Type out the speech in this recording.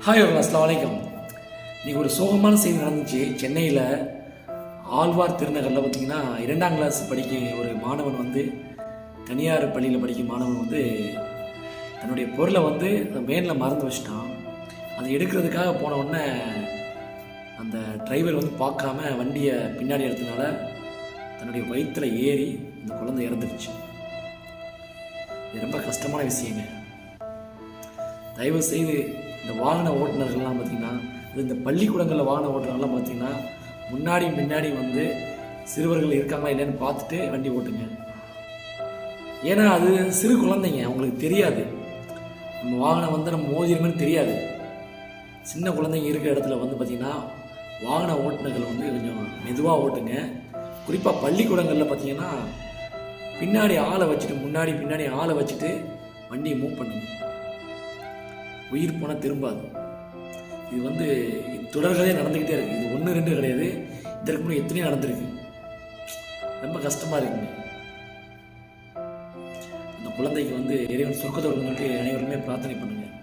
Hi அஸ்ஸலாமு அலைக்கும். இன்றைக்கி ஒரு சோகமான செய்தி நடந்துச்சு. சென்னையில் ஆழ்வார் திருநகரில் பார்த்திங்கன்னா 2ஆம் கிளாஸ் படிக்கும் ஒரு மாணவன் தனியார் பள்ளியில் படிக்கும் மாணவன் தன்னுடைய பொருளை வேனில் மறந்து வச்சிட்டான். அதை எடுக்கிறதுக்காக போன உடனே அந்த டிரைவர் பார்க்காம வண்டியை பின்னாடி எடுத்தனால தன்னுடைய வயிற்றில் ஏறி அந்த குழந்தை இறந்துருச்சு. இது ரொம்ப கஷ்டமான விஷயங்க. தயவு செய்து இந்த வாகன ஓட்டுநர்கள்லாம் பார்த்திங்கன்னா, இந்த பள்ளிக்கூடங்களில் வாகன ஓட்டுநர்கள்லாம் பார்த்திங்கன்னா முன்னாடி பின்னாடி சிறுவர்கள் இருக்காங்களா இல்லைன்னு பார்த்துட்டு வண்டி ஓட்டுங்க. ஏன்னா அது சிறு குழந்தைங்க, அவங்களுக்கு தெரியாது நம்ம வாகனம் நம்ம மோதிரமே தெரியாது. சின்ன குழந்தைங்க இருக்கிற இடத்துல பார்த்திங்கன்னா வாகன ஓட்டுநர்கள் கொஞ்சம் மெதுவாக ஓட்டுங்க. குறிப்பாக பள்ளிக்கூடங்களில் பார்த்திங்கன்னா பின்னாடி ஆளை வச்சுட்டு முன்னாடி பின்னாடி ஆளை வச்சுட்டு வண்டியை மூவ் பண்ணுங்க. உயிர் போனால் திரும்பாது. இது தொடர்களே நடந்துக்கிட்டே இருக்குது. இது 1 2 கிடையாது, இதற்கு முன்னாடி எத்தனையோ நடந்திருக்கு. ரொம்ப கஷ்டமாக இருக்குங்க. அந்த குழந்தைக்கு இறைவன் சொர்க்கத்தோடு அனைவருமே பிரார்த்தனை பண்ணுங்கள்.